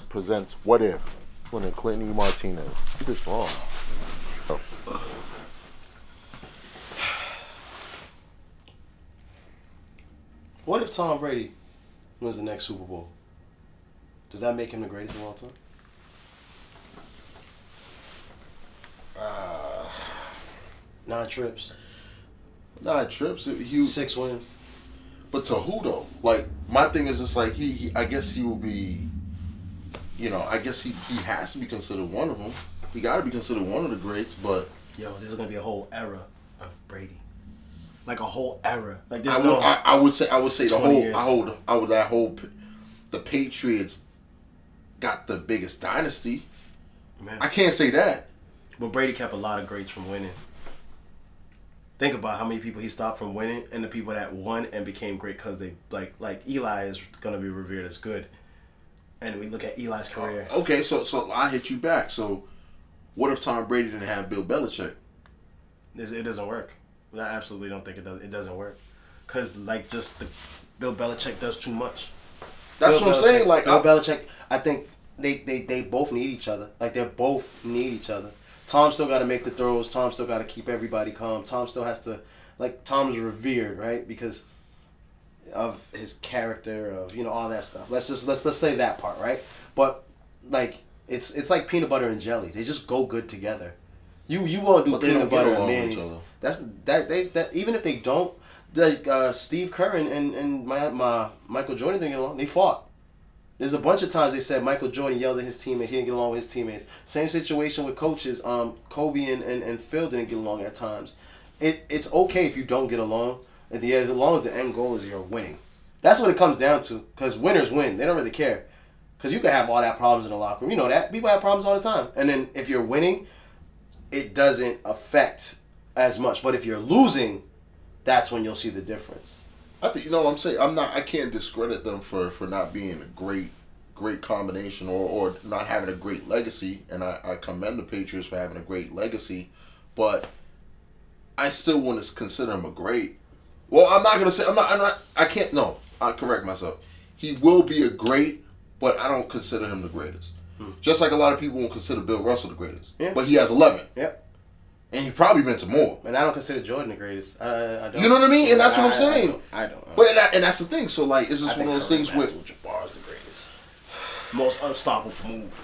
presents What If? Winner Clinton E. Martinez. You just wrong. Oh. What if Tom Brady wins the next Super Bowl? Does that make him the greatest of all time? 9 trips. 9 trips. 6 wins. But to who though? Like, my thing is just like he I guess he will be. You know, I guess he has to be considered one of them. He got to be considered one of the greats. But yo, there's gonna be a whole era of Brady. Like a whole era. Like I would say the Patriots got the biggest dynasty. Man. I can't say that. But Brady kept a lot of greats from winning. Think about how many people he stopped from winning, and the people that won and became great because they like Eli is gonna be revered as good. And we look at Eli's career. Okay, so I hit you back. So, what if Tom Brady didn't have Bill Belichick? It doesn't work. I absolutely don't think it does. It doesn't work because Bill Belichick does too much. That's what I'm saying. Like Bill Belichick, I think they both need each other. Like they both need each other. Tom still got to make the throws. Tom still got to keep everybody calm. Tom still has to, like, Tom's revered, right? Because of his character, of, all that stuff. Let's say that part, right? But like it's like peanut butter and jelly. They just go good together. You won't do peanut butter and mayonnaise. That even if they don't, like Steve Kerr and Michael Jordan didn't get along. They fought. There's a bunch of times they said Michael Jordan yelled at his teammates. He didn't get along with his teammates. Same situation with coaches. Kobe and Phil didn't get along at times. It's okay if you don't get along. At the end, as long as the end goal is you're winning. That's what it comes down to. Because winners win. They don't really care. Because you can have all that problems in the locker room. You know that. People have problems all the time. And then if you're winning, it doesn't affect as much. But if you're losing, that's when you'll see the difference. I think what I'm saying. I can't discredit them for not being a great combination or not having a great legacy, and I commend the Patriots for having a great legacy, but I still wouldn't consider him a great. Well, I'm not gonna say I can't. No, I correct myself. He will be a great, but I don't consider him the greatest. Just like a lot of people won't consider Bill Russell the greatest, but he has 11. Yep. And he probably been to more. And I don't consider Jordan the greatest. I don't. You know what I mean? And that's what I'm saying. I don't. But and that's the thing. So like, it's just one of those things with Jabbar is the greatest. Most unstoppable move,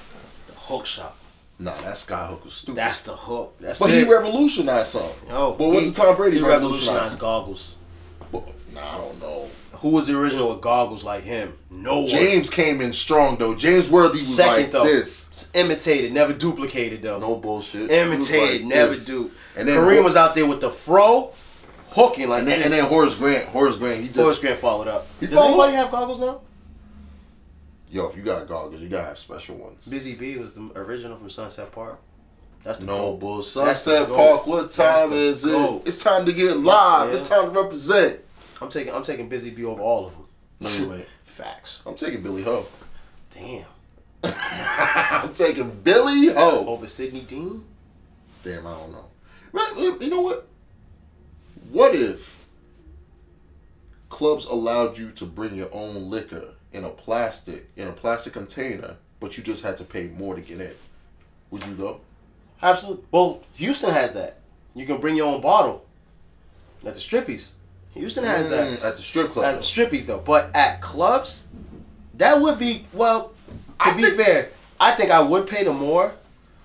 the hook shot. Nah, that skyhook was stupid. That's the hook. He revolutionized something. Oh, but what's the Tom Brady he revolutionized goggles. But, I don't know. Who was the original with goggles like him? No one. James came in strong though. James Worthy was second, like though. This. Imitated, never duplicated though. No bullshit. Imitated, like never dupe. And then Kareem was out there with the fro, hooking like that. And then Horace Grant, Horace Grant followed up. Does anybody have goggles now? Yo, if you got goggles, you gotta have special ones. Busy Bee was the original from Sunset Park. That's the no bull. Sunset Park. What time is it? It's time to get live. Yeah. It's time to represent. I'm taking Busy Bee over all of them. No, you ain't. Facts. I'm taking Billy Ho. Damn. I'm taking Billy Ho over Sidney Dean. Damn, I don't know. Man, you know what? What if clubs allowed you to bring your own liquor in a plastic container, but you just had to pay more to get in? Would you go? Absolutely. Well, Houston has that. You can bring your own bottle. At the strippies. Houston has that. At the strip club. At the strippies, though. But at clubs, that would be, well, to be fair, I think I would pay the more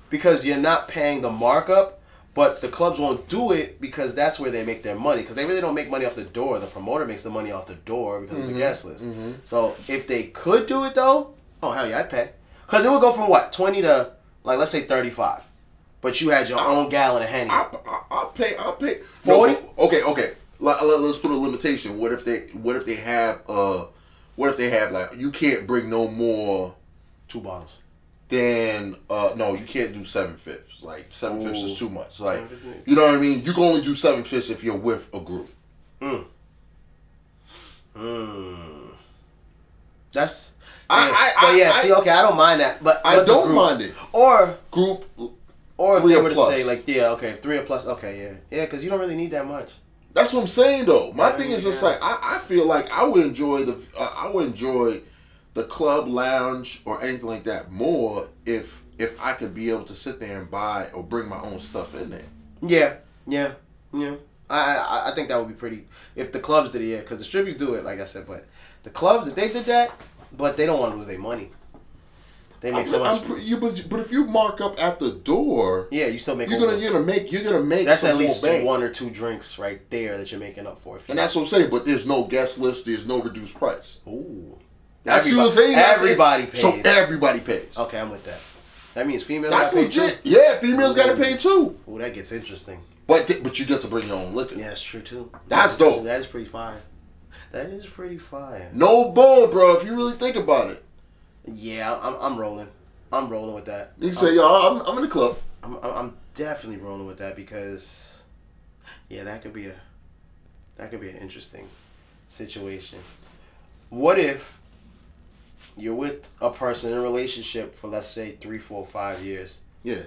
because you're not paying the markup, but the clubs won't do it because that's where they make their money. Because they really don't make money off the door. The promoter makes the money off the door because of the guest list. So if they could do it, though, oh, hell yeah, I'd pay. Because it would go from, what, 20 to, like, let's say 35. But you had your own gallon of Henny. I'll pay. 40? No, okay. Let's put a limitation. What if they have like you can't bring no more 2 bottles. Then no, you can't do 7/5. Like 7/5 is too much. Like you know what I mean? You can only do 7/5 if you're with a group. That's see, okay, I don't mind that, but I don't mind it. Or group, or if they were to say like 3 or plus, okay, yeah, because you don't really need that much. That's what I'm saying though. My thing is just like I feel like I would enjoy the the club lounge or anything like that more if I could be able to sit there and buy or bring my own stuff in there. Yeah. I think that would be pretty. If the clubs did it, yeah, because the strippers do it, like I said, but the clubs, if they did that, but they don't want to lose their money. They make so much. But if you mark up at the door, yeah, you still make. You're gonna make. That's some at least more bank. 1 or 2 drinks right there that you're making up for. And that's what I'm saying. But there's no guest list. There's no reduced price. Ooh. That's what I'm saying. Everybody pays. So everybody pays. Okay, I'm with that. That means females. That's gotta legit. Pay too? Yeah, females got to pay too. Ooh, that gets interesting. But you get to bring your own liquor. Yeah, that's true too. That's dope. That is pretty fire. That is pretty fire. No bull, bro. If you really think about it. Yeah, I'm rolling. I'm rolling with that. You can say, yo, I'm in the club. I'm definitely rolling with that because, yeah, that could be an interesting situation. What if you're with a person in a relationship for, let's say, 3, 4, 5 years? Yeah.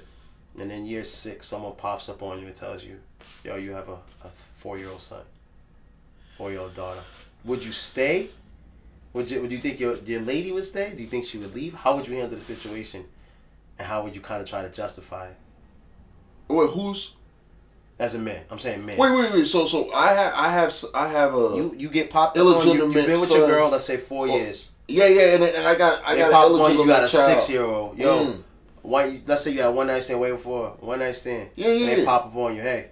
And then year 6, someone pops up on you and tells you, yo, you have a 4-year-old son, 4-year-old daughter. Would you stay? Would you think your lady would stay? Do you think she would leave? How would you handle the situation? And how would you kind of try to justify it? Wait, who's? As a man. I'm saying man. Wait. So I have a you get popped up on. You've been with your girl, let's say 4 years. Yeah, and I got illegitimate. You got a child. 6-year-old. Yo, let's say you got a 1-night stand waiting for a 1-night stand. Yeah. And they pop up on you. Hey,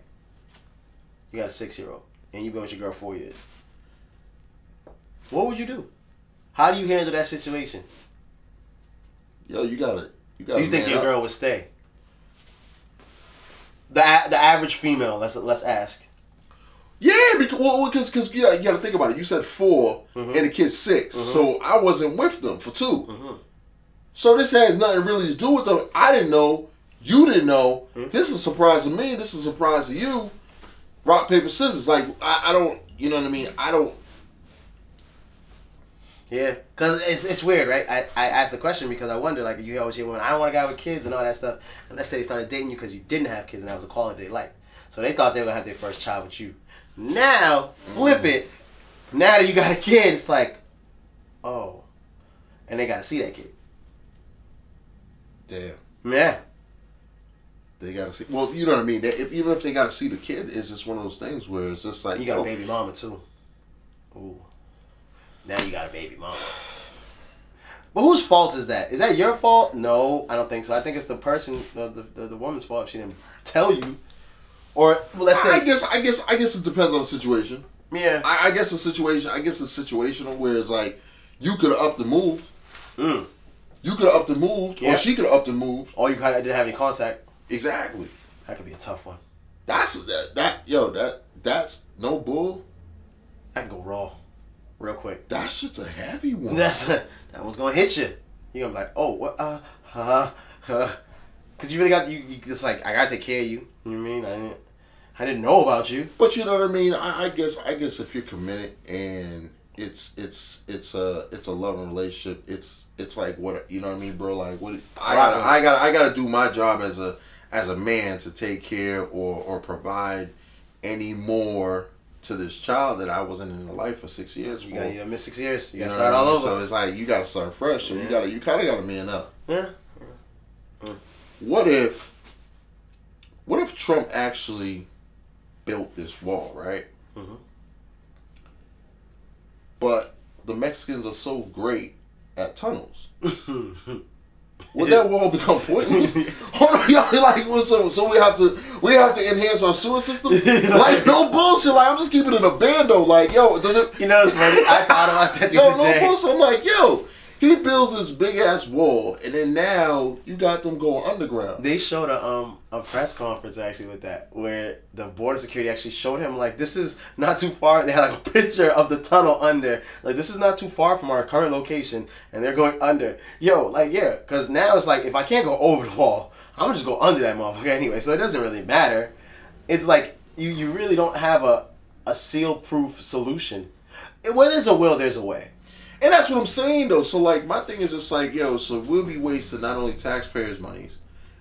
you got a 6-year-old, and you've been with your girl 4 years. What would you do? How do you handle that situation? Yo, you gotta. Do you think your girl would stay? The average female. Let's ask. Yeah, because you gotta think about it. You said 4 and the kid's 6, so I wasn't with them for 2. So this has nothing really to do with them. I didn't know. You didn't know. This is a surprise to me. This is a surprise to you. Rock, paper, scissors. Like I don't. You know what I mean? I don't. Yeah, because it's weird, right? I asked the question because I wonder, like, you always hear women, I don't want a guy with kids and all that stuff. And let's say they started dating you because you didn't have kids and that was a quality they liked. So they thought they were going to have their first child with you. Now, flip it. Now that you got a kid, it's like, oh. And they got to see that kid. Damn. Yeah. They got to see. Well, you know what I mean? Even if they got to see the kid, it's just one of those things where it's just like. You got a baby mama, too. Ooh. Now you got a baby mama. But whose fault is that? Is that your fault? No, I don't think so. I think it's the person, the woman's fault if she didn't tell you. Or well, let's say. I guess it depends on the situation. Yeah. I guess the situation. I guess it's situational where it's like you could have upped and moved. You could have upped and moved, or she could have upped and moved. Or you kind of didn't have any contact. Exactly. That could be a tough one. That's no bull. That can go raw. Real quick. That's just a heavy one. That one's gonna hit you. You're gonna be like, oh, what, because you really got you just like I gotta take care of you. You know what I mean? I didn't know about you. But you know what I mean. I guess if you're committed and it's a loving relationship, it's like what you know what I mean, bro. Like what I gotta do my job as a man to take care or provide any more to this child that I wasn't in the life for 6 years. You gotta miss 6 years. You gotta know start all over. So it's like you gotta start fresh. So you kind of gotta man up. Yeah. What if Trump actually built this wall, right? But the Mexicans are so great at tunnels. Would that wall become pointless? Hold on, y'all. Like, so we have to enhance our sewer system. Like, no bullshit. Like, I'm just keeping it a bando. Like, yo, does it? You know, it's funny. I thought about that the other day. No bullshit. I'm like, yo, he builds this big ass wall, and then now you got them going underground. They showed a press conference actually with that, where the border security actually showed him like this is not too far. They had like a picture of the tunnel under, like this is not too far from our current location, and they're going under. Yo, like yeah, because now it's like if I can't go over the wall, I'm gonna just go under that motherfucker anyway. So it doesn't really matter. It's like you really don't have a seal-proof solution. Where there's a will, there's a way. And that's what I'm saying, though. So, like, my thing is just like, yo, so we'll be wasting not only taxpayers' monies,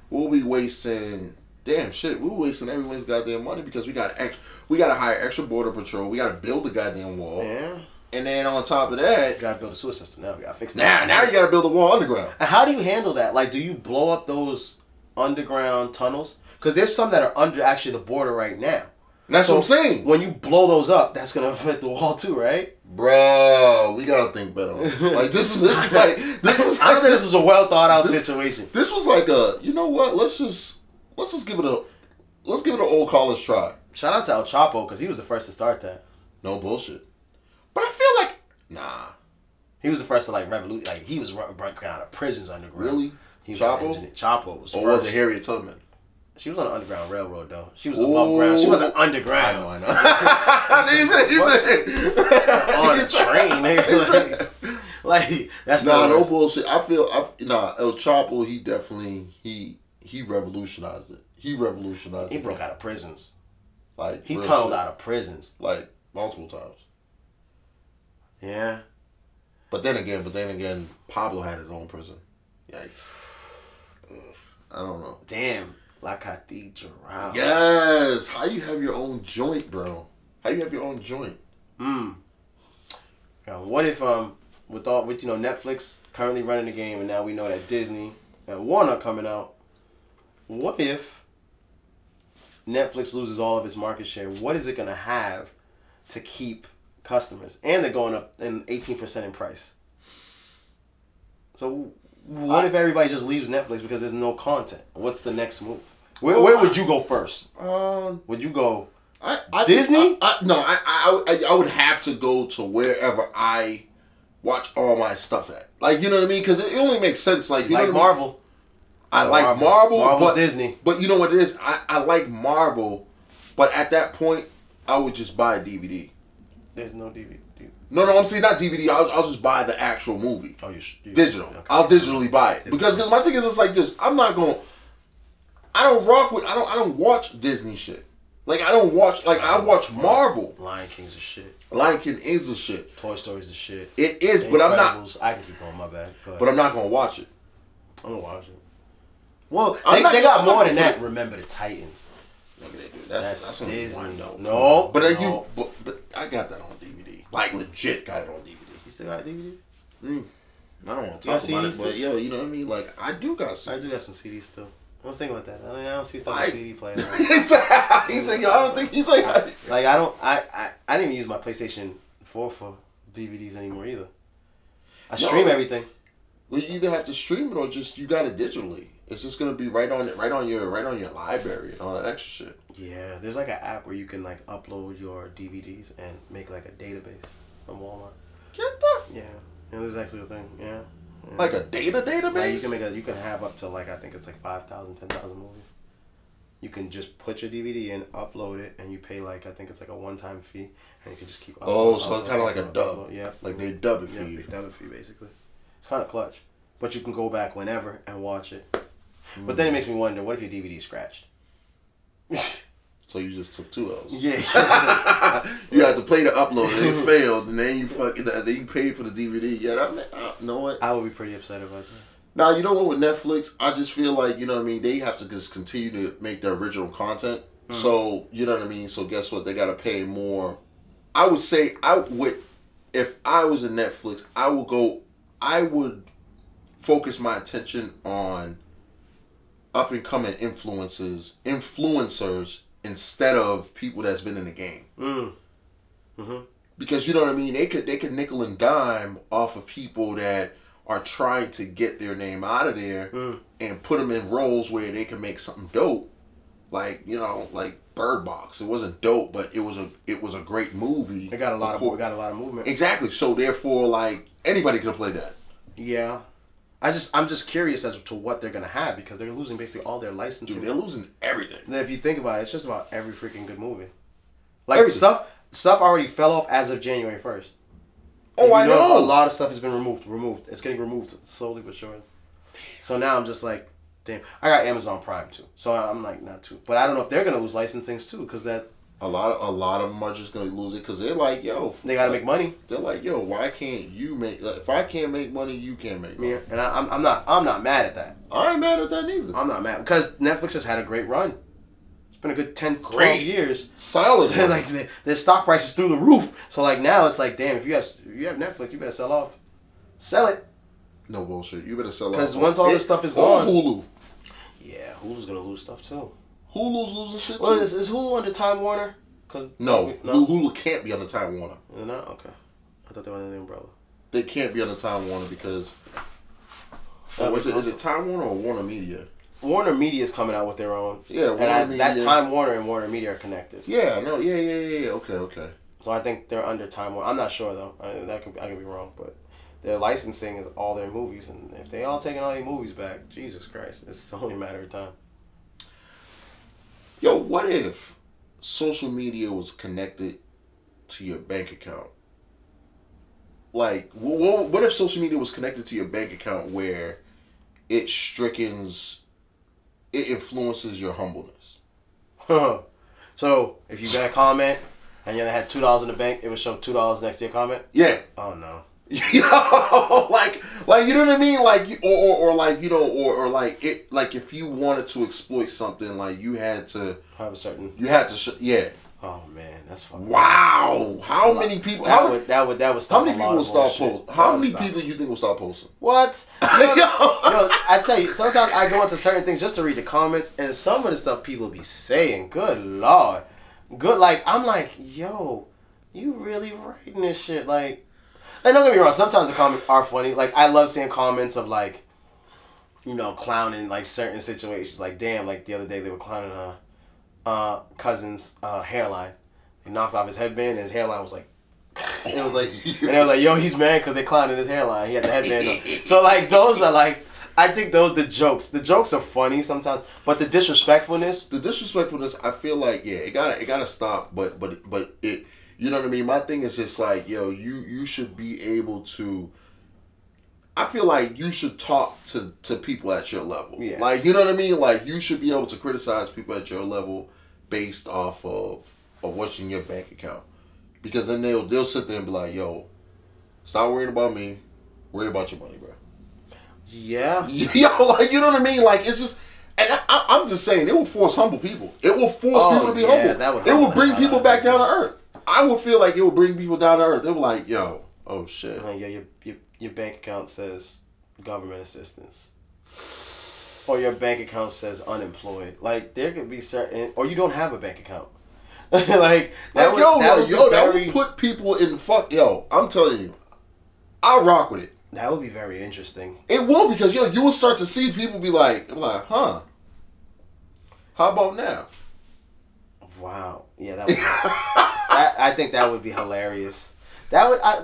we'll be wasting, we're wasting everyone's goddamn money because we got to hire extra border patrol. We got to build the goddamn wall. Yeah. And then on top of that, You gotta build a sewer system now. We gotta fix that. now you gotta build a wall underground. And how do you handle that? Like, do you blow up those underground tunnels? Because there's some that are under actually the border right now. And that's what I'm saying. When you blow those up, that's gonna affect the wall too, right? Bro, we gotta think better on this. Like this is like I don't think this is a well thought out situation. This was like a, you know what? Let's just give it an old college try. Shout out to El Chapo because he was the first to start that. No bullshit. But I feel like he was the first to like revolutionize. Like he was breaking out of prisons underground. Really? He was Chapo? Chapo was or first. was it Harriet Tubman? She was on the Underground Railroad though. She was above ground. She wasn't underground. I know. He said. On a train, nigga. Like that's no bullshit. I feel El Chapo. He definitely he revolutionized it. He revolutionized. He broke out of prisons. Like he tunneled out of prisons like multiple times. Yeah. But then again, Pablo had his own prison. Yikes. I don't know. Damn. La Cathedral. Yes. How you have your own joint, bro? How you have your own joint? What if with Netflix currently running the game and now we know that Disney and Warner coming out, what if Netflix loses all of its market share? What is it gonna have to keep customers? And they're going up in 18% in price. So what if everybody just leaves Netflix because there's no content? What's the next move? Where would you go first? Would you go Disney? I would have to go to wherever I watch all my stuff at. Like, you know what I mean? Because it only makes sense. Like, you know what Marvel. I like Marvel, Marvel's but Disney. But you know what it is? I like Marvel, but at that point, I would just buy a DVD. There's no DVD. No, I'm saying not DVD. I'll just buy the actual movie. Oh, you digital. Okay. I'll digitally buy it because my thing is it's like this. I don't watch Disney shit. Like I don't watch. Like I watch Marvel. Lion King's the shit. Lion King is the shit. Toy Story's the shit. It is, but I'm not. I can keep going. My bad. But I'm not gonna watch it. I'm gonna watch it. Well, they got more than that. Remember the Titans. That's Disney. One, though. No, but I got that on DVD. Like legit, got it on DVD. You still got DVD? I don't want to talk about it, but yo, you know what I mean. Like I do got CDs. I do got some CDs still. I was thinking about that. I don't see stuff on CD player. He's like, yo, I don't think he's like. I didn't even use my PlayStation 4 for DVDs anymore either. I stream everything. Well, you either have to stream it or just you got it digitally. It's just gonna be right on your library and all that extra shit. Yeah, there's like an app where you can like upload your DVDs and make like a database from Walmart. Get the. Yeah, there's actually a thing. Yeah. Like a database. Like you can have up to like I think it's like 5,000, 10,000 movies. You can just put your DVD in, upload it, and you pay like I think it's like a one-time fee, and you can just keep. So it's kind of like a dub. Yeah. Like they dub it for you. They dub it for you basically. It's kind of clutch, but you can go back whenever and watch it. But then it makes me wonder, what if your DVD scratched? So you just took 2 L's. Yeah. You had to pay the upload and it failed, and then you paid for the DVD. Yeah, you know what? I would be pretty upset about that. Now, you know what, with Netflix, I just feel like, you know what I mean, they have to just continue to make their original content. Mm-hmm. So, you know what I mean? So guess what? They got to pay more. I would say, if I was in Netflix, I would focus my attention on up and coming influencers instead of people that's been in the game. Mm-hmm. Because you know what I mean, they could nickel and dime off of people that are trying to get their name out of there and put them in roles where they can make something dope. Like, you know, like Bird Box. It wasn't dope, but it was a great movie. It got a lot of movement. Exactly. So therefore, like, anybody could have played that. Yeah. I'm just curious as to what they're gonna have because they're losing basically all their licensing. Dude, they're losing everything. And if you think about it, it's just about every freaking good movie. Like everything. Stuff already fell off as of January 1st. Oh, I know. A lot of stuff has been removed. It's getting removed slowly but surely. Damn. So now I'm just like, damn. I got Amazon Prime too, so I'm like not too. But I don't know if they're gonna lose licensings too, because that. A lot of them are just gonna lose it because they're like, yo. They gotta make money. They're like, yo, why can't you make? Like, if I can't make money, you can't make money. Yeah, and I'm not mad at that. I ain't mad at that neither. I'm not mad because Netflix has had a great run. It's been a good 10, 12 years. Solid. Like their stock price is through the roof. So like now it's like, damn, if you have Netflix, you better sell off. Sell it. No bullshit. You better sell off. Because once all this stuff is gone. Hulu. Yeah, Hulu's gonna lose stuff too. Hulu's losing shit too. Well, is Hulu under Time Warner? No, Hulu can't be under Time Warner. They're not? Okay. I thought they were under the umbrella. They can't be under Time Warner because... is it Time Warner or Warner Media? Warner Media is coming out with their own. Yeah, Warner Media. That Time Warner and Warner Media are connected. Yeah, no, yeah. Okay. So I think they're under Time Warner. I'm not sure though. I could be wrong, but their licensing is all their movies, and if they all taking all their movies back, Jesus Christ, it's only a matter of time. Yo, what if social media was connected to your bank account? Like, what if social media was connected to your bank account where it influences your humbleness? So if you got a comment and you had $2 in the bank, it would show $2 next to your comment? Yeah. Oh no. Yo, like you know what I mean, like or like you know or like it like if you wanted to exploit something, like you had to have a certain. You had to yeah. Oh man, that's fucking. Wow, how many people? That would stop. How many people will stop posting? How many people do you think will stop posting? What? I tell you, sometimes I go into certain things just to read the comments, and some of the stuff people be saying, good lord, like I'm like, yo, you really writing this shit, like. And don't get me wrong, sometimes the comments are funny. Like, I love seeing comments of, like, you know, clowning, like, certain situations. Like, damn, like, the other day they were clowning cousin's hairline. They knocked off his headband, and his hairline was, like... It was, like... And they were like, yo, he's mad because they clowning his hairline. He had the headband on. So, like, those are, like... I think the jokes are funny sometimes, but the disrespectfulness... I feel like, yeah, it gotta stop, but it... You know what I mean? My thing is just like, yo, you should be able to... I feel like you should talk to people at your level. Yeah. Like, you know what I mean? Like, you should be able to criticize people at your level based off of what's in your bank account. Because then they'll sit there and be like, yo, stop worrying about me. Worry about your money, bro. Yeah. Yo, like, you know what I mean? Like, it's just... And I'm just saying, it will force humble people. It will force people to be humble. It will bring people back down to earth. I would feel like it would bring people down to earth. They were like, yo, oh shit. Like, yeah, your bank account says government assistance. Or your bank account says unemployed. Like, there could be certain... Or you don't have a bank account. Like, that would put people in fuck... Yo, I'm telling you, I'll rock with it. That would be very interesting. It will, because, yo, you will start to see people be like, huh? How about now? Wow. Yeah, that would I think that would be hilarious.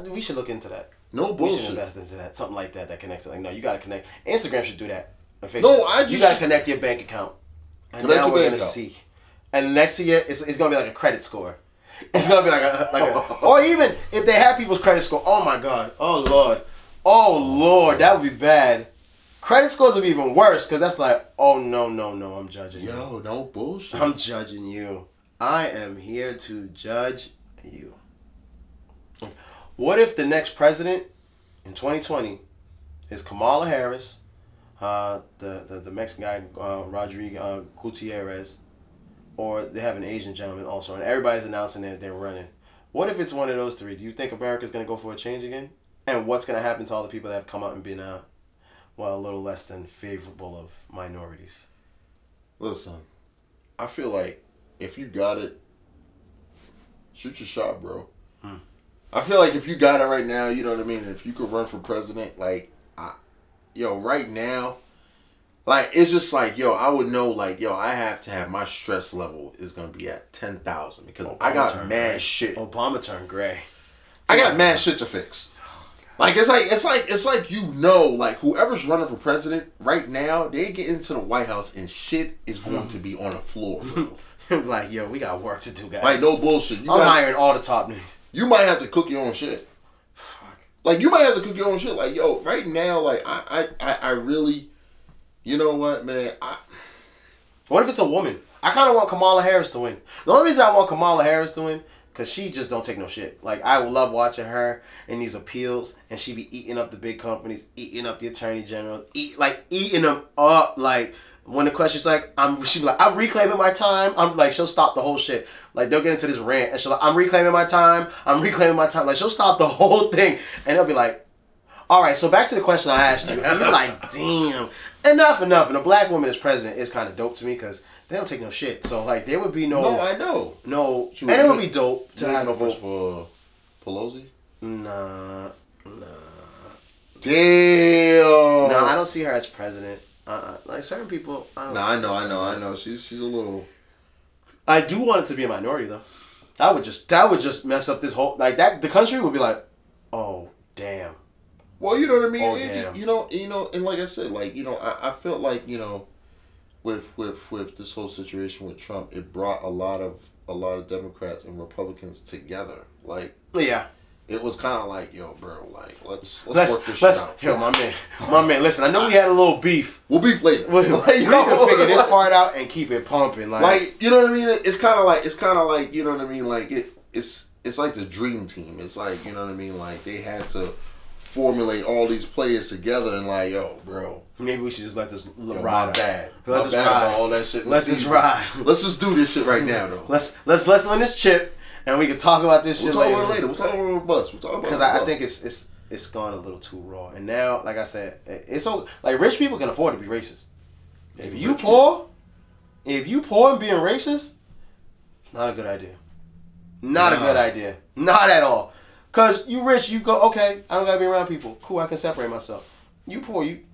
We should look into that. No bullshit. We should invest into that. Something like that connects it. Like, no, you gotta connect. Instagram should do that. No, you gotta connect your bank account. And now we're gonna see. And next year, it's gonna be like a credit score. It's gonna be like a or even if they have people's credit score. Oh my god. Oh lord, that would be bad. Credit scores would be even worse, because that's like, oh no, I'm judging you. Yo, no bullshit. I'm judging you. I am here to judge you. What if the next president in 2020 is Kamala Harris, the Mexican guy, Rodrigo Gutierrez, or they have an Asian gentleman also, and everybody's announcing that they're running? What if it's one of those three? Do you think America's going to go for a change again? And what's going to happen to all the people that have come out and been, a little less than favorable of minorities? Listen, I feel like if you got it, shoot your shot, bro. I feel like if you got it right now, you know what I mean? If you could run for president, like, right now, like, it's just like, yo, I would know, like, yo, I have to have my stress level is going to be at 10,000 because I got mad shit. Obama turned gray. I got mad shit to fix. Like, it's like, you know, like, whoever's running for president right now, they get into the White House and shit is going to be on the floor, bro. Like, yo, we got work to do, guys. Like, no bullshit. I'm hiring all the top niggas. You might have to cook your own shit. Fuck. Like, you might have to cook your own shit. Like, yo, right now, like, I really, you know what, man? What if it's a woman? I kind of want Kamala Harris to win. The only reason I want Kamala Harris to win, because she just don't take no shit. Like, I love watching her in these appeals, and she be eating up the big companies, eating up the attorney general, eating them up. Like, when the question's like, she'll be like, I'm reclaiming my time. I'm like, she'll stop the whole shit. Like, they'll get into this rant, and she'll like, I'm reclaiming my time. I'm reclaiming my time. Like, she'll stop the whole thing, and they'll be like, all right, so back to the question I asked you. And you're like, damn, enough. And a black woman as president is kind of dope to me because they don't take no shit. So, like, there would be no... No, I know. No, and it would be dope to have a vote for Pelosi? Nah. Damn. No, I don't see her as president. Like certain people. I know. She's a little. I do want it to be a minority though. That would just mess up this whole that. The country would be like, oh damn. Well, you know what I mean. Oh, damn. You know, and like I said, like I felt like with this whole situation with Trump, it brought a lot of Democrats and Republicans together. Like yeah. It was kind of like, yo, bro, like let's work this shit out. Yo, my man, listen, I know we had a little beef. We'll beef later. We can figure this part out and keep it pumping, like you know what I mean. It's kind of like you know what I mean. Like it's like the dream team. It's like you know what I mean. Like they had to formulate all these players together and like, yo, bro, maybe we should just let this ride. My bad. Let this ride. All that shit. Let this ride. Let's just do this shit right now, though. Let's win this chip. And we can talk about this shit later. We'll talk about it later. We'll talk about the bus. We'll talk about it. Because I think it's gone a little too raw. And now, like I said, it's so like rich people can afford to be racist. If you poor and being racist, not a good idea. Not a good idea. Not at all. Because you rich, you go, okay, I don't got to be around people. Cool, I can separate myself. You poor, you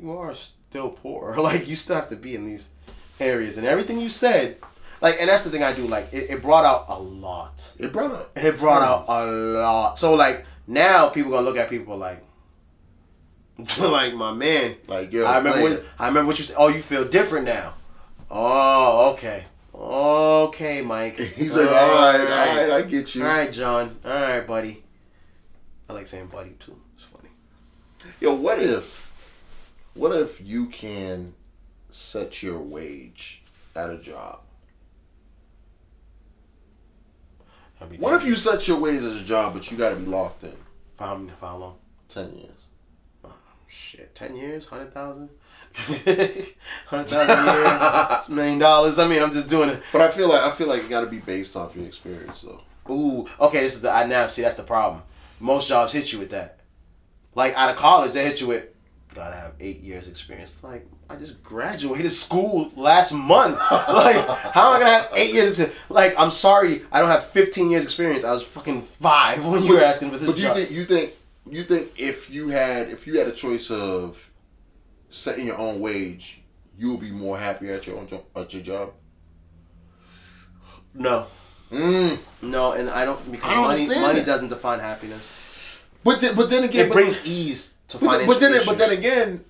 are still poor. Like, you still have to be in these areas. And everything you said... Like, and that's the thing I do. Like, it brought out a lot. It brought out a lot. So, like, now people gonna look at people like, like my man. Like, yo, I remember what you said. Oh, you feel different now. Oh, okay, Mike. He's like, all right, I get you. All right, John. All right, buddy. I like saying buddy too. It's funny. Yo, what if you can set your wage at a job? What if you set your wage as a job, but you got to be locked in? For how long? 10 years. Oh, shit, 10 years, 100,000, 100,000 a year, it's $1 million. I mean, I'm just doing it. But I feel like it got to be based off your experience, though. Ooh, okay. This is that's the problem. Most jobs hit you with that. Like out of college, they hit you with gotta have 8 years experience. Like, I just graduated school last month. Like, how am I gonna have 8 years experience? Like, I'm sorry, I don't have 15 years experience. I was fucking 5 when you were asking for this job. But you think if you had a choice of setting your own wage, you'll be more happier at your job? No. No, and I don't, because money doesn't define happiness. But then again, it brings ease to financial issues. But then again,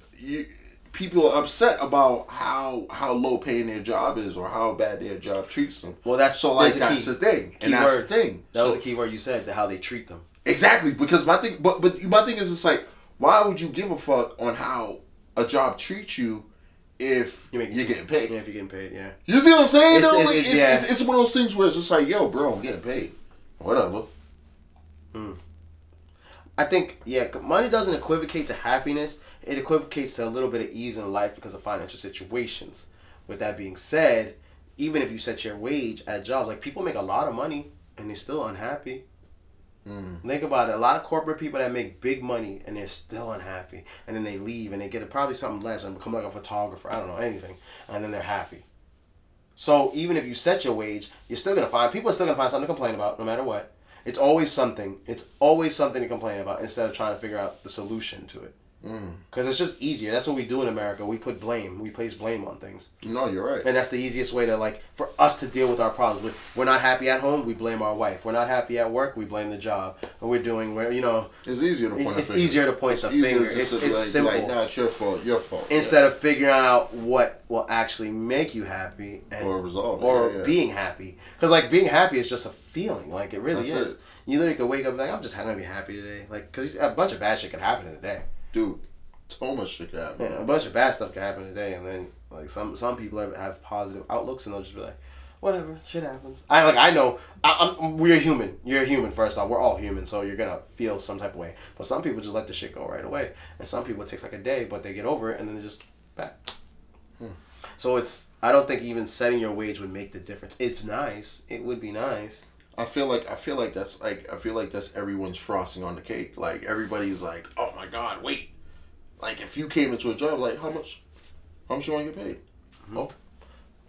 people are upset about how low paying their job is or how bad their job treats them. Well, that's the thing. And that's the thing. That was the key word you said, how they treat them. Exactly, because my thing, but my thing is, it's like, why would you give a fuck on how a job treats you if you're getting paid? Yeah, if you're getting paid, yeah. You see what I'm saying? It's one of those things where it's just like, yo, bro, I'm getting paid. Whatever. I think, money doesn't equivocate to happiness. It equivocates to a little bit of ease in life because of financial situations. With that being said, even if you set your wage at jobs, like people make a lot of money and they're still unhappy. Think about it. A lot of corporate people that make big money and they're still unhappy. And then they leave and they get probably something less and become like a photographer. I don't know, anything. And then they're happy. So even if you set your wage, people are still going to find something to complain about no matter what. It's always something. It's always something to complain about instead of trying to figure out the solution to it. Because it's just easier. That's what we do in America. We put blame. We place blame on things. No, you're right. And that's the easiest way to, like, for us to deal with our problems. We're not happy at home, we blame our wife. We're not happy at work, we blame the job. And it's easier to point a finger. It's easier to point a finger. It's simple. Like, nah, it's your fault. Instead of figuring out what will actually make you happy or resolve being happy. Because, like, being happy is just a feeling. Like, it really is. It. You literally could wake up like, I'm just going to be happy today. Like, because a bunch of bad shit can happen in a day. Dude, so much shit can happen. Yeah, a bunch of bad stuff can happen in a day, and then like some people have positive outlooks, and they'll just be like, whatever, shit happens. I know. We're human. You're a human. First off, we're all human, so you're gonna feel some type of way. But some people just let the shit go right away, and some people it takes like a day, but they get over it, and then they're just back. So I don't think even setting your wage would make the difference. It's nice. It would be nice. I feel like that's everyone's frosting on the cake. Like everybody's like, oh my God, wait. Like if you came into a job, like how much you want to get paid? Mm-hmm. Oh,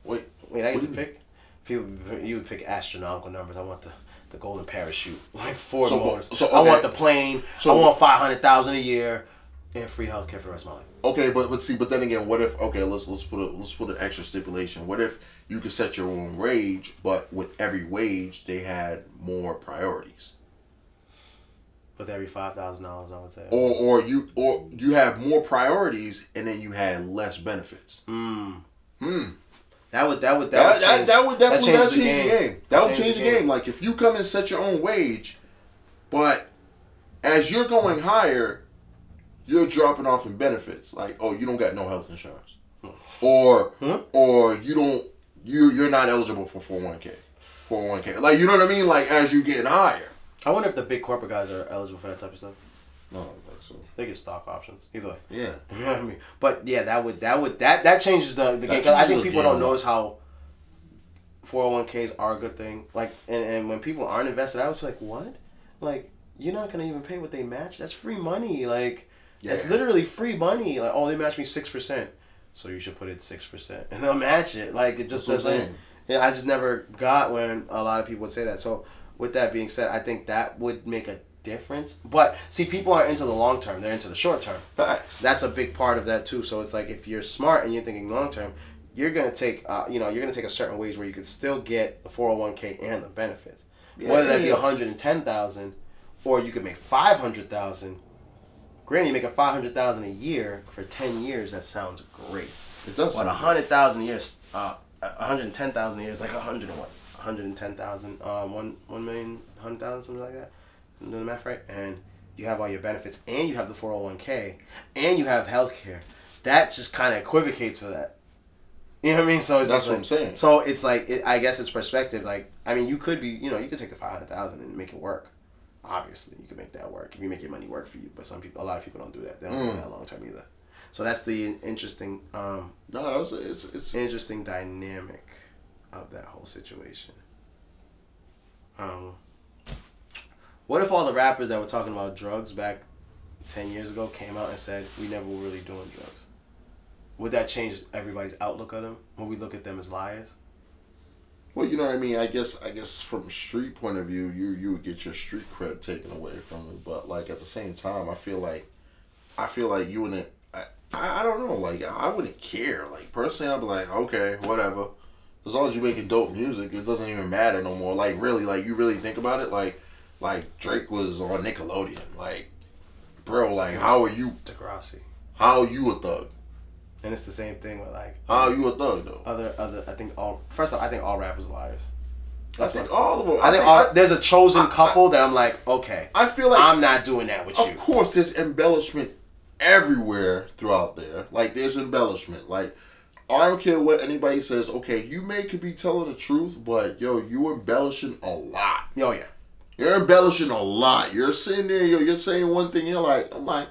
wait, I get to pick. You would pick astronomical numbers. I want the golden parachute, like Ford Motors. So okay. I want the plane. I want $500,000 a year and free healthcare for the rest of my life. Okay, but then again, what if? Okay, let's put an extra stipulation. What if you could set your own wage, but with every wage they had more priorities? With every $5,000, I would say. Or you have more priorities and then you had less benefits. That would definitely change the game. That would change the game. Like if you come and set your own wage, but as you're going higher, you're dropping off in benefits. Like, oh, you don't got no health insurance, or you're not eligible for 401k. Like, you know what I mean? Like as you're getting higher. I wonder if the big corporate guys are eligible for that type of stuff. No, I don't think so. They get stock options. Either way. Yeah. You know what I mean? But yeah, that changes the game. Because I think people don't notice how 401ks are a good thing. Like, and when people aren't invested, I was like, what? Like, you're not gonna even pay what they match? That's free money. Like, that's literally free money. Like, oh, they match me 6%, so you should put it 6%, and they'll match it. Like, it just doesn't. Yeah, I just never got when a lot of people would say that. So, with that being said, I think that would make a difference. But see, people aren't into the long term; they're into the short term. Facts. That's a big part of that too. So it's like if you're smart and you're thinking long term, you're gonna take a certain wage where you could still get the 401k and the benefits. Whether that be $110,000, or you could make $500,000. Granted, you make $500,000 a year for 10 years. That sounds great. It does. But $100,000 a year, $110,000 a year is like 110,000, 1,100,000, something like that. I'm doing the math right, and you have all your benefits, and you have the 401k, and you have healthcare. That just kind of equivocates for that. You know what I mean? So it's that's what I'm saying. So it's like I guess it's perspective. Like, I mean, you could take the 500,000 and make it work. Obviously, you can make that work if you make your money work for you. But a lot of people don't do that. They don't do that long term either. So that's the interesting. It's interesting dynamic of that whole situation. What if all the rappers that were talking about drugs back 10 years ago came out and said we never were really doing drugs? Would that change everybody's outlook on them? Would we look at them as liars? Well, you know what I mean. I guess from a street point of view, you would get your street cred taken away from it. But like at the same time, I feel like you wouldn't. I don't know. Like I wouldn't care. Like personally, I'd be like, okay, whatever. As long as you're making dope music, it doesn't even matter no more. Like really, like you really think about it, like Drake was on Nickelodeon. Like, bro, like how are you? Degrassi. How are you a thug? And it's the same thing with like. How are you a thug though? I think all rappers are liars. I think all of them. I think there's a chosen couple that I'm like, okay. I feel like I'm not doing that with you. Of course, there's embellishment everywhere throughout there. Like there's embellishment. Like I don't care what anybody says. Okay, you could be telling the truth, but yo, you embellishing a lot. Oh yeah. You're embellishing a lot. You're sitting there, you're saying one thing. I'm like,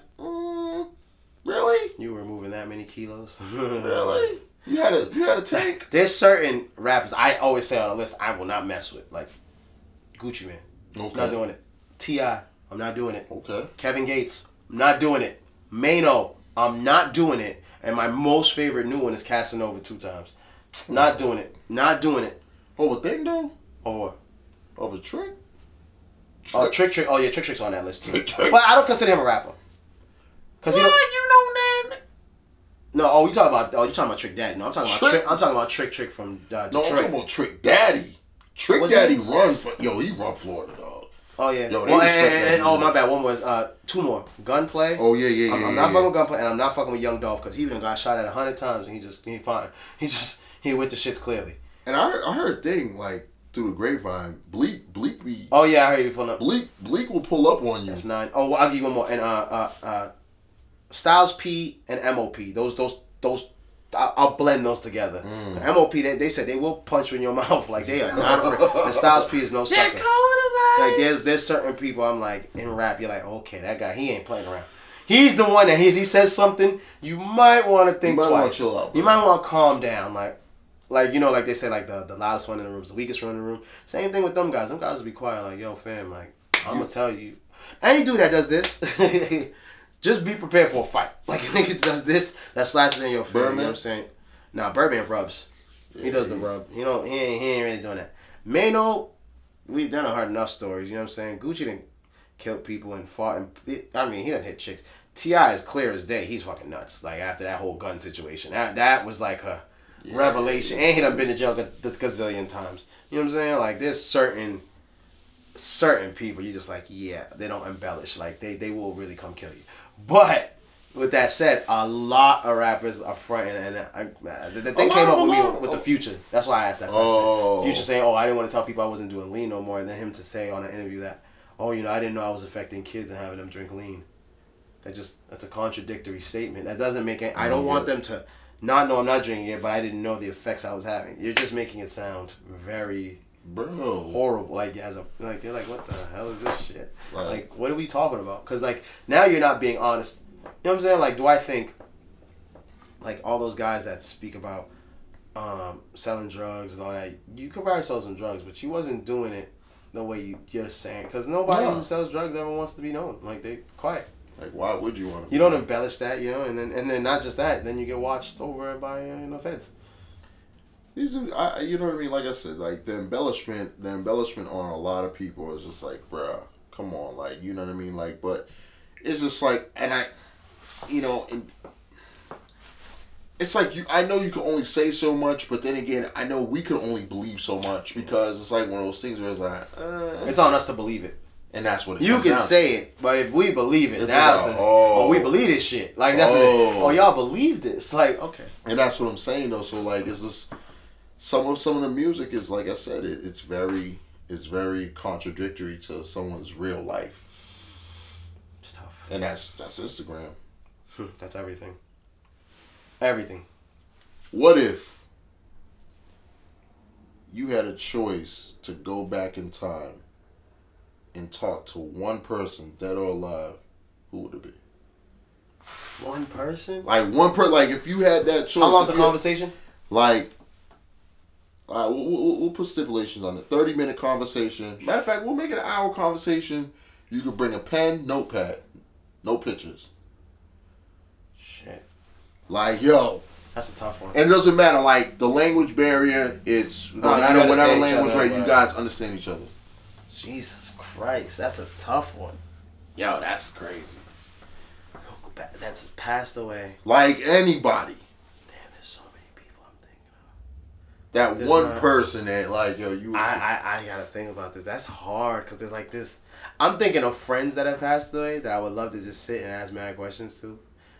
really? You were moving that many kilos? Really? You had a tank. There's certain rappers I always say on the list I will not mess with, like Gucci Mane. Okay. I'm not doing it. T.I. I'm not doing it. Okay. Kevin Gates. I'm not doing it. Mano. I'm not doing it. And my most favorite new one is Casanova 2 times. Not doing it. Not doing it. Over thing though? Over what? Over Trick? Oh, Trick. Oh yeah, Trick's on that list too. But I don't consider him a rapper. Cause you know that. No, you talking about Trick Daddy? No, I'm talking about Trick. I'm talking about Trick from Detroit. No, I'm talking about Trick Daddy. Trick Daddy he run Florida, dog. Oh yeah. Yo, and my bad. One was 2 more. Gunplay. Oh yeah. I'm not fucking with Gunplay, and I'm not fucking with Young Dolph because he even got shot at 100 times, and he fine. He with the shits clearly. And I heard a thing like through the grapevine. Bleak be. Oh yeah, I heard you pulling up. Bleak will pull up on you. That's 9. Oh, well, I'll give you one more. And Styles P and MOP. Those. I'll blend those together. MOP, they said they will punch you in your mouth. Like they are not afraid. And Styles P is no sucker. They're cold as ice. Like there's certain people I'm like in rap. You're like, okay, that guy he ain't playing around. He's the one that if he says something, you might want to think might wanna twice. chill out, You bro. might want to calm down, like you know, like they say, like the loudest one in the room is the weakest one in the room. Same thing with them guys. Them guys will be quiet, like, yo, fam, like I'm gonna tell you. Any dude that does this, just be prepared for a fight. Like a nigga does this, that slashes in your face. You know what I'm saying? Nah, Birdman rubs. Yeah, He does the rub. You know, he ain't really doing that. Mano, we done heard enough stories. You know what I'm saying? Gucci didn't kill people and fought. He done hit chicks. T.I. is clear as day. He's fucking nuts. Like after that whole gun situation, that was like a revelation. And he done been to jail a gazillion times. You know what I'm saying? Like there's certain people you just like, yeah, they don't embellish. Like they will really come kill you. But with that said, a lot of rappers are fronting, and the thing came up with me with the Future. That's why I asked that question. Future saying, "Oh, I didn't want to tell people I wasn't doing lean no more," and then him to say on an interview that, "Oh, you know, I didn't know I was affecting kids and having them drink lean." That's a contradictory statement. That doesn't make any. I don't want them to not know I'm not drinking it, but I didn't know the effects I was having. You're just making it sound very horrible. Like you're like, what the hell is this shit? Right. Like, what are we talking about? Because like now you're not being honest. You know what I'm saying? Like, do I think like all those guys that speak about selling drugs and all that? You could probably sell some drugs, but you wasn't doing it the way you're saying. Because nobody who sells drugs ever wants to be known. Like they quiet. Like, why would you want to? You don't embellish that, you know, and then not just that, then you get watched over by feds. These are, you know what I mean? Like I said, like the embellishment on a lot of people is just like, bruh, come on, like, you know what I mean? Like, but it's just like, and it's like I know you can only say so much, but then again, I know we can only believe so much because it's like one of those things where it's like, it's on us to believe it. And that's what it you comes can down say to. it, but if we believe it, now it's we believe this shit. Like that's y'all believe this. Like okay, and that's what I'm saying though. So like, it's just some of the music is like I said, it's very contradictory to someone's real life. It's tough, and that's Instagram. That's everything. Everything. What if you had a choice to go back in time and talk to one person, dead or alive? Who would it be? One person? Like one person. Like if you had that choice. How long the conversation? Like, we'll put stipulations on it. 30-minute conversation. Matter of fact, we'll make it an hour conversation. You could bring a pen, notepad, no pictures. Shit. Like yo. That's a tough one. And it doesn't matter. Like the language barrier. It's no matter whatever language, right? You guys understand each other. Jesus Christ, that's a tough one. Yo, that's crazy. That's passed away. Like anybody. Damn, there's so many people I'm thinking of. That one person that like, yo, you... I gotta think about this. That's hard, because there's like this... I'm thinking of friends that have passed away that I would love to just sit and ask mad questions to.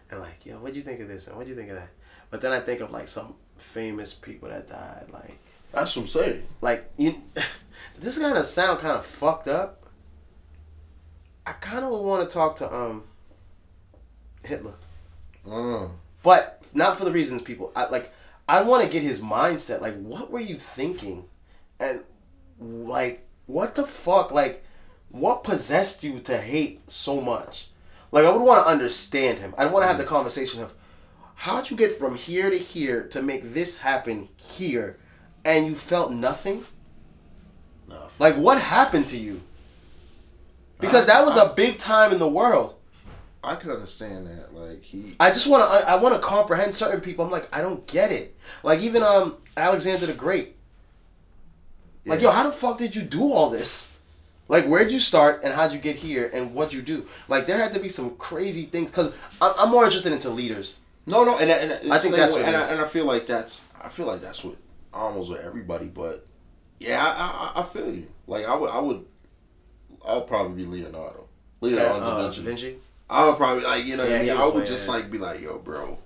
And like, yo, what'd you think of this? And what'd you think of that? But then I think of like some famous people that died. Like... That's what I'm saying. Like, this kind of sound kind of fucked up. I kind of would want to talk to Hitler, but not for the reasons people. I want to get his mindset. Like, what were you thinking, and like, what the fuck? Like, what possessed you to hate so much? Like, I would want to understand him. I want to have the conversation of how'd you get from here to here to make this happen here, and you felt nothing. No. Like, what happened to you? Because that was a big time in the world. I can understand that. Like I just want to. I want to comprehend certain people. I'm like, I don't get it. Like even Alexander the Great. Like yo, how the fuck did you do all this? Like where'd you start and how'd you get here and what'd you do? Like there had to be some crazy things because I'm more interested into leaders. No, and I think that's what I feel like that's what almost with everybody. But yeah, I feel you. Like I'll probably be Leonardo da Vinci. I would probably like I would just like be like, yo, bro,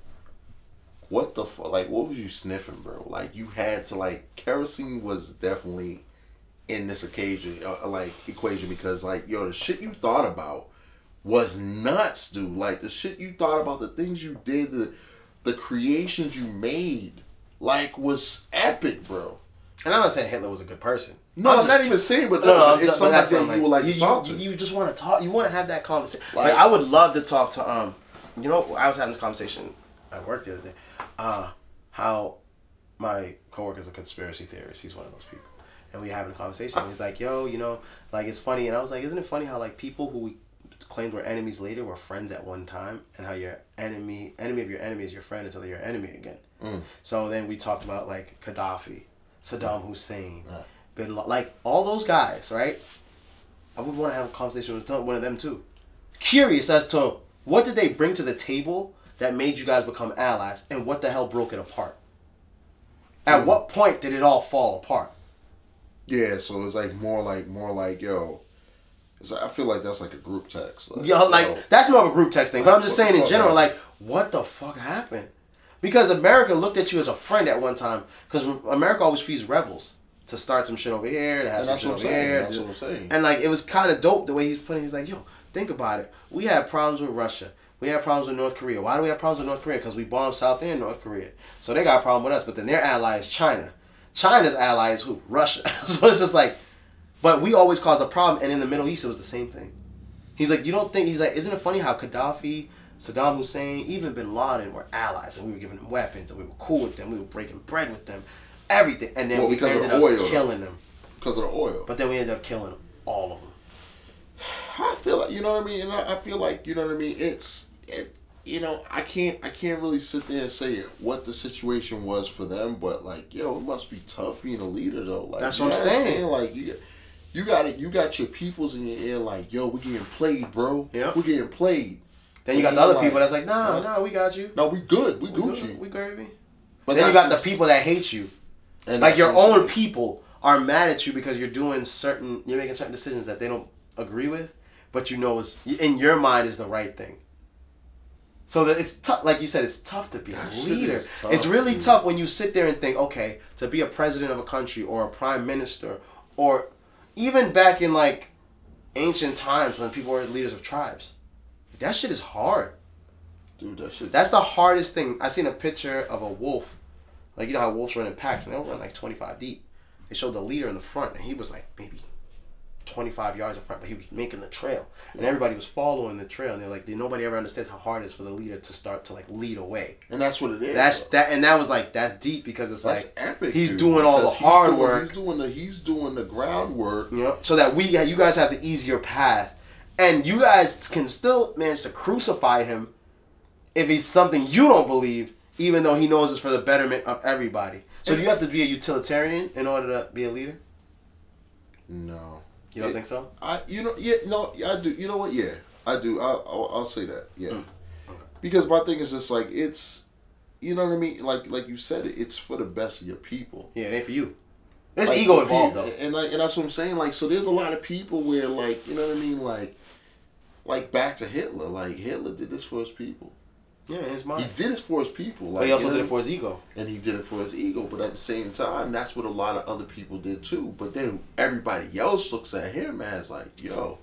what the fuck? Like, what was you sniffing, bro? Like, you had to like kerosene was definitely in this equation because like yo, the shit you thought about was nuts, dude. Like the shit you thought about, the things you did, the creations you made, like was epic, bro. And I'm not saying Hitler was a good person. No, I'm not even saying, but it's somebody that you would like to talk to. You just want to talk. You want to have that conversation. Like I would love to talk to you know, I was having this conversation at work the other day. How my coworker's a conspiracy theorist. He's one of those people, and we having a conversation. He's like, "Yo, you know, like it's funny," and I was like, "Isn't it funny how like people who we claimed were enemies later were friends at one time, and how your enemy of your enemy is your friend until they're your enemy again." So then we talked about like Gaddafi, Saddam Hussein, Bin Laden, like all those guys, right? I would want to have a conversation with one of them too. Curious as to what did they bring to the table that made you guys become allies, and what the hell broke it apart? At what point did it all fall apart? Yeah, so it's like more like yo. I feel like that's like a group text. Like, that's more of a group text thing. But I'm just saying in general, like, what the fuck happened? Because America looked at you as a friend at one time. Because America always feeds rebels to start some shit over here, to have some shit over here. That's what I'm saying. And like, it was kind of dope the way he's putting. He's like, yo, think about it. We had problems with Russia. We had problems with North Korea. Why do we have problems with North Korea? Because we bombed South and North Korea. So they got a problem with us. But then their ally is China. China's ally is who? Russia. So it's just like, but we always caused a problem. And in the Middle East, it was the same thing. He's like, you don't think, he's like, isn't it funny how Gaddafi, Saddam Hussein, even Bin Laden were allies, and we were giving them weapons, and we were cool with them, we were breaking bread with them, everything. And then we ended up killing them. Because of the oil. But then we ended up killing all of them. I feel like, you know what I mean? And I feel like, you know what I mean? You know, I can't really sit there and say what the situation was for them, but like, yo, it must be tough being a leader though. Like, that's what I'm saying. Like, you got your peoples in your ear like, yo, we're getting played, bro. Yeah. We're getting played. Then you got the other people that's like, no, we got you. No, we good. We Gucci. We gravy. But then you got the people that hate you. And like your own people are mad at you because you're making certain decisions that they don't agree with, but you know is in your mind is the right thing. So that it's tough, like you said, it's tough to be a leader. It's really tough when you sit there and think, okay, to be a president of a country or a prime minister, or even back in like ancient times when people were leaders of tribes, that shit is hard. Dude, that's the hardest thing. I seen a picture of a wolf, like you know how wolves run in packs, and they'll run like 25 deep. They showed the leader in the front, and he was like maybe 25 yards in front, but he was making the trail, and everybody was following the trail, and they're like, nobody ever understands how hard it is for the leader to start to like lead away. And that's what it is. That was like, that's deep because it's that's like epic. He's doing all the hard work. He's doing the groundwork. You know, so that you guys have the easier path, and you guys can still manage to crucify him if he's something you don't believe, even though he knows it's for the betterment of everybody. So do you have to be a utilitarian in order to be a leader? No. You don't think so? I do. You know what? Yeah, I do. I'll say that. Yeah, okay. Because my thing is just like it's, you know what I mean. Like you said, it's for the best of your people. Yeah, it ain't for you. There's ego involved though, and that's what I'm saying. Like, so there's a lot of people where like, you know what I mean. Like back to Hitler. Like Hitler did this for his people. Yeah, in his mind. He did it for his people. Like, but he also did it for his ego. And he did it for his ego. But at the same time, that's what a lot of other people did too. But then everybody else looks at him as like, yo,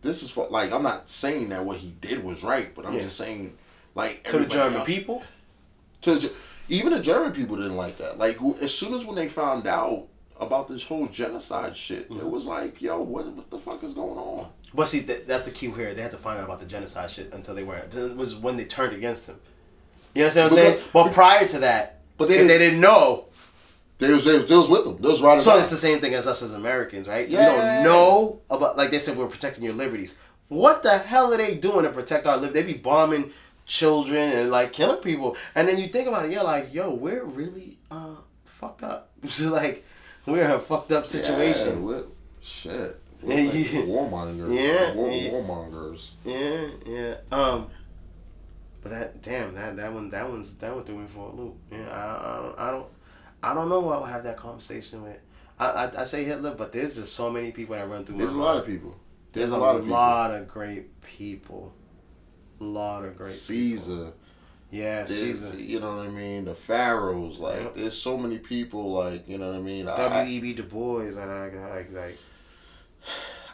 this is for, like, I'm not saying that what he did was right, but I'm just saying, like, to the German people? Even the German people didn't like that. Like, as soon as when they found out about this whole genocide shit, it was like, yo, what the fuck is going on? But see, that's the key here. They had to find out about the genocide shit until they weren't. It was when they turned against him. You understand what I'm saying? But prior to that, they didn't know. They was with them. They was right. So it's the same thing as us as Americans, right? Yeah. You don't know about, like they said, we're protecting your liberties. What the hell are they doing to protect our liberties? They be bombing children and like killing people. And then you think about it, you're like, yo, we're really fucked up. Like, we're in a fucked up situation. Yeah, shit. Like warmongers. Yeah. Warmongers. Yeah. But that one threw me for a loop. Yeah, I don't know who I would have that conversation with. I say Hitler, but there's just so many people that run through my mind. There's a lot of people. There's a lot of great people. Caesar. Yeah, Caesar. You know what I mean? The pharaohs. Like, there's so many people. Like, you know what I mean? W.E.B. Du Bois and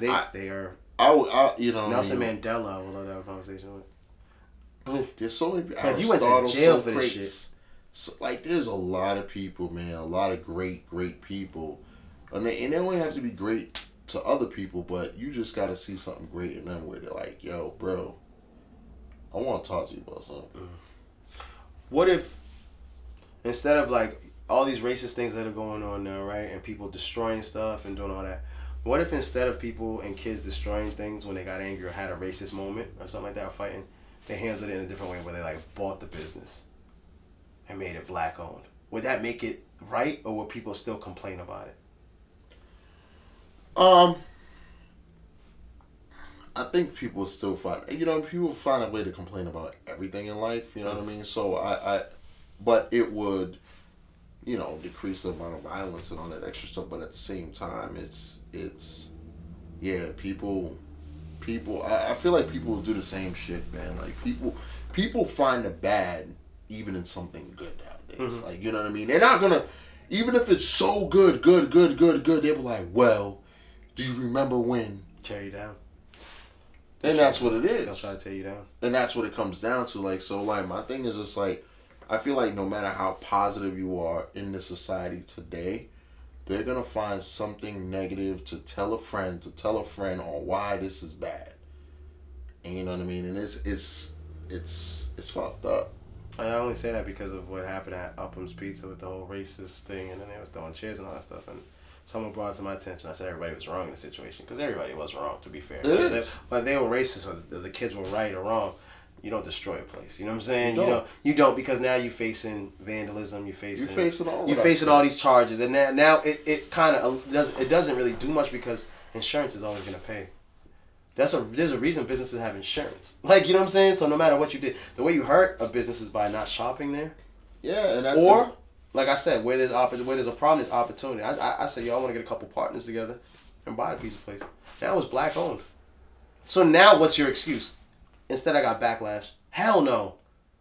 they are. You know. Nelson Mandela. I would love to have a conversation with. There's so many. You went to jail for this shit. So, like, there's a lot of people, man, a lot of great people, and they don't only have to be great to other people, but you just got to see something great in them where they're like, yo, bro, I want to talk to you about something. What if instead of like all these racist things that are going on now, right, and people destroying stuff and doing all that, what if instead of people and kids destroying things when they got angry or had a racist moment or something like that or fighting, they handled it in a different way where they like bought the business and made it black owned? Would that make it right, or would people still complain about it? I think people still people find a way to complain about everything in life. You know what I mean? So but it would, decrease the amount of violence and all that extra stuff. But at the same time, yeah, people. I feel like people will do the same shit, man. Like people find the bad even in something good nowadays. Like, you know what I mean? They're not gonna, even if it's so good, they were like, well, do you remember when? Tear you down. And that's what it is. They'll try to tear you down. And that's what it comes down to. Like, so, like, my thing is just, like, I feel like no matter how positive you are in this society today, they're going to find something negative to tell a friend on why this is bad. And you know what I mean? And it's fucked up. I only say that because of what happened at Upham's Pizza with the whole racist thing, and then they was throwing chairs and all that stuff, and someone brought it to my attention. I said everybody was wrong in the situation, because everybody was wrong, to be fair. But they were racist, or the kids were right or wrong. You don't destroy a place. You know what I'm saying? You don't, because now you're facing vandalism. You're facing all these charges, and now it kind of doesn't really do much because insurance is always gonna pay. There's a reason businesses have insurance. Like, you know what I'm saying? So no matter what you did, the way you hurt a business is by not shopping there. Yeah, and like I said, where there's a problem, there's opportunity. I said, yo, I want to get a couple partners together and buy a piece of place. That was black owned. So now what's your excuse? Instead I got backlash. Hell no.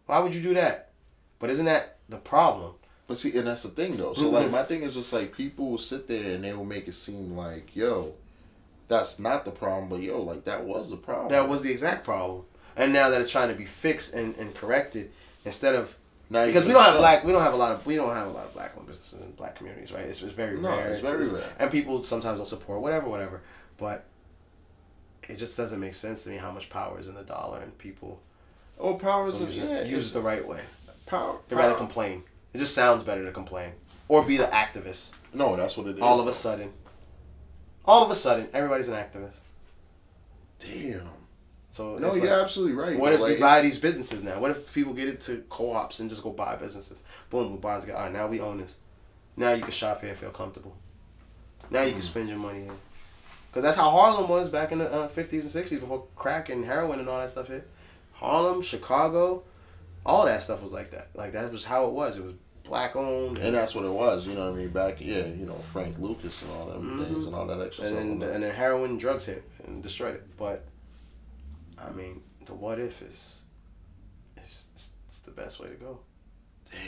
Why would you do that? But isn't that the problem? But see, and that's the thing though. So like, my thing is just like, people will sit there and they will make it seem like, yo, that's not the problem, but yo, like, that was the problem. That was the exact problem. And now that it's trying to be fixed and corrected, instead of, because we don't have a lot of black owned businesses in black communities, right? It's very rare. It's very rare. And people sometimes don't support whatever. But it just doesn't make sense to me how much power is in the dollar, and people use it the right way. They'd rather complain. It just sounds better to complain. Or be the activist. No, that's what it is. All of a sudden, everybody's an activist. Damn. So no, you're absolutely right. What if we buy these businesses now? What if people get into co-ops and just go buy businesses? Boom, we buy together. All right, now we own this. Now you can shop here and feel comfortable. Now you can spend your money here. Because that's how Harlem was back in the 50s and 60s before crack and heroin and all that stuff hit. Harlem, Chicago, all that stuff was like that. Like, that was how it was. It was black owned. And that's what it was, you know what I mean? Back, Frank Lucas and all them things and all that extra stuff. And then heroin and drugs hit and destroyed it. But, I mean, the what if is the best way to go. Damn.